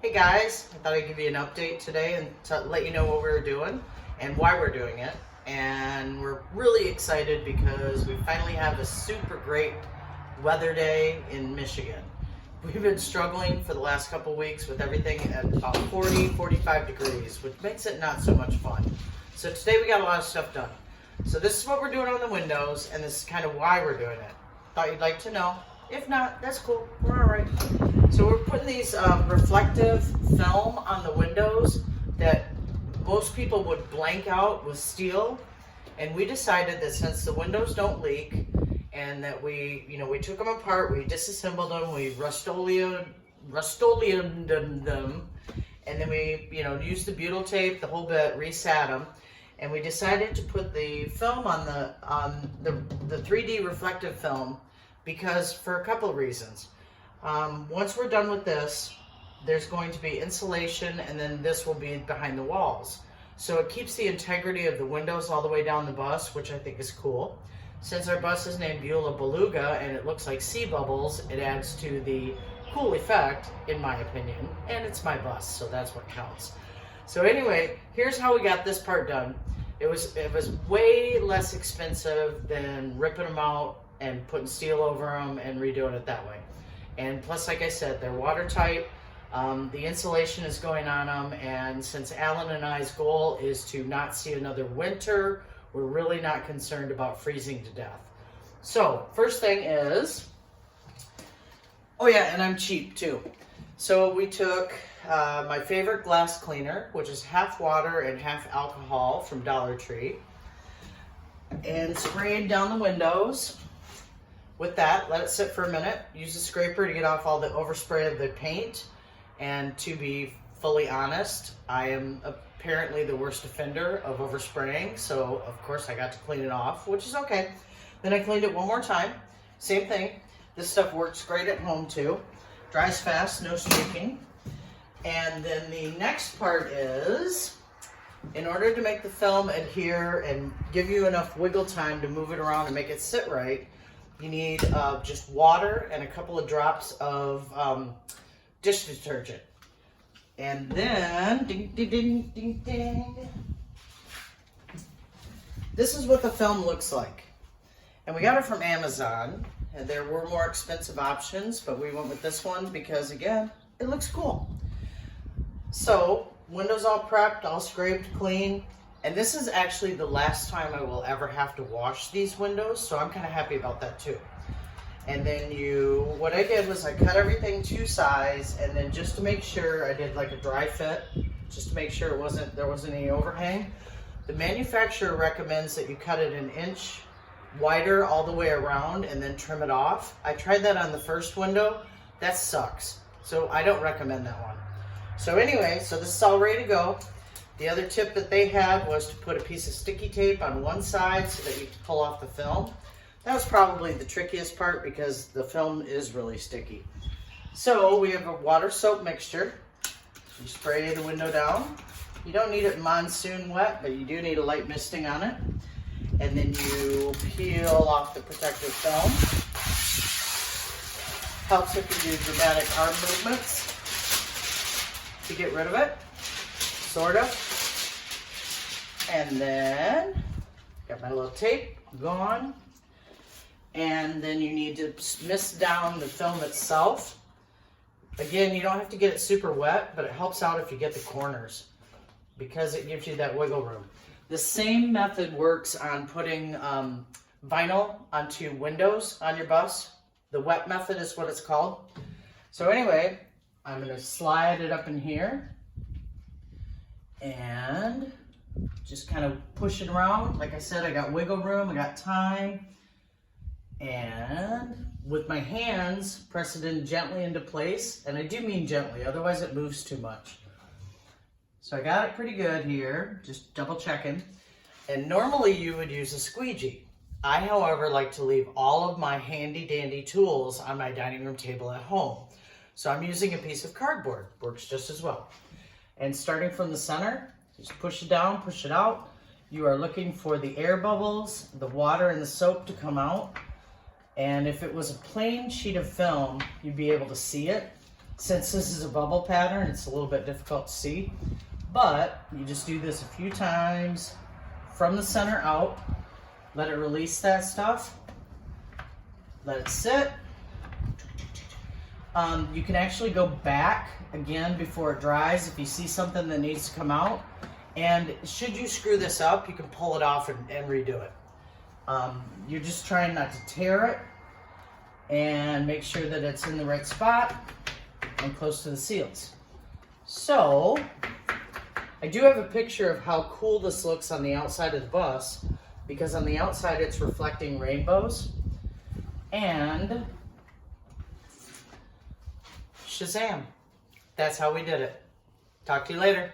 Hey guys, I thought I'd give you an update today and to let you know what we're doing and why we're doing it. And we're really excited because we finally have a super great weather day in Michigan. We've been struggling for the last couple weeks with everything at about 40, 45 degrees, which makes it not so much fun. So today we got a lot of stuff done. So this is what we're doing on the windows, and this is kind of why we're doing it. Thought you'd like to know. If not, that's cool. We're all right. So we're putting these reflective film on the windows that most people would blank out with steel. And we decided that since the windows don't leak and that we took them apart, we disassembled them, we Rust-Oleum them, and then we, used the butyl tape, the whole bit, resat them. And we decided to put the film on the 3D reflective film because for a couple of reasons. Once we're done with this, there's going to be insulation, and then this will be behind the walls. So it keeps the integrity of the windows all the way down the bus, which I think is cool. Since our bus is named Beulah Beluga and it looks like sea bubbles, it adds to the cool effect, in my opinion, and it's my bus, so that's what counts. So anyway, here's how we got this part done. It was way less expensive than ripping them out and putting steel over them and redoing it that way. And plus, like I said, they're watertight. The insulation is going on them, and since Alan and I's goal is to not see another winter, we're really not concerned about freezing to death. So, first thing is, oh yeah, and I'm cheap too. So we took my favorite glass cleaner, which is half water and half alcohol from Dollar Tree, and sprayed down the windows. With that, let it sit for a minute. Use a scraper to get off all the overspray of the paint. And to be fully honest, I am apparently the worst offender of overspraying, so of course I got to clean it off, which is okay. Then I cleaned it one more time. Same thing. This stuff works great at home too. Dries fast, no streaking. And then the next part is, in order to make the film adhere and give you enough wiggle time to move it around and make it sit right, you need just water and a couple of drops of dish detergent. And then, ding, ding, ding, ding, ding. This is what the film looks like. And we got it from Amazon. And there were more expensive options, but we went with this one because, again, it looks cool. So, windows all prepped, all scraped, clean. And this is actually the last time I will ever have to wash these windows, so I'm kind of happy about that too. And then what I did was I cut everything to size, and then just to make sure, I did like a dry fit, just to make sure there wasn't any overhang. The manufacturer recommends that you cut it an inch wider all the way around and then trim it off. I tried that on the first window. That sucks. So I don't recommend that one. So anyway, so this is all ready to go. The other tip that they had was to put a piece of sticky tape on one side so that you could pull off the film. That was probably the trickiest part because the film is really sticky. So we have a water soap mixture. You spray the window down. You don't need it monsoon wet, but you do need a light misting on it. And then you peel off the protective film. Helps if you do dramatic arm movements to get rid of it. Sort of. And then, got my little tape, gone. And then you need to mist down the film itself. Again, you don't have to get it super wet, but it helps out if you get the corners because it gives you that wiggle room. The same method works on putting vinyl onto windows on your bus. The wet method is what it's called. So anyway, I'm going to slide it up in here. And just kind of push it around. Like I said, I got wiggle room, I got time. And with my hands, press it in gently into place. And I do mean gently, otherwise it moves too much. So I got it pretty good here, just double checking. And normally you would use a squeegee. I, however, like to leave all of my handy dandy tools on my dining room table at home. So I'm using a piece of cardboard, works just as well. And starting from the center, just push it down, push it out. You are looking for the air bubbles, the water and the soap to come out. And if it was a plain sheet of film, you'd be able to see it. Since this is a bubble pattern, it's a little bit difficult to see, but you just do this a few times from the center out. Let it release that stuff. Let it sit. You can actually go back again before it dries if you see something that needs to come out. And should you screw this up, you can pull it off and redo it. You're just trying not to tear it, and make sure that it's in the right spot and close to the seals. So, I do have a picture of how cool this looks on the outside of the bus, because on the outside it's reflecting rainbows. And Shazam! That's how we did it. Talk to you later.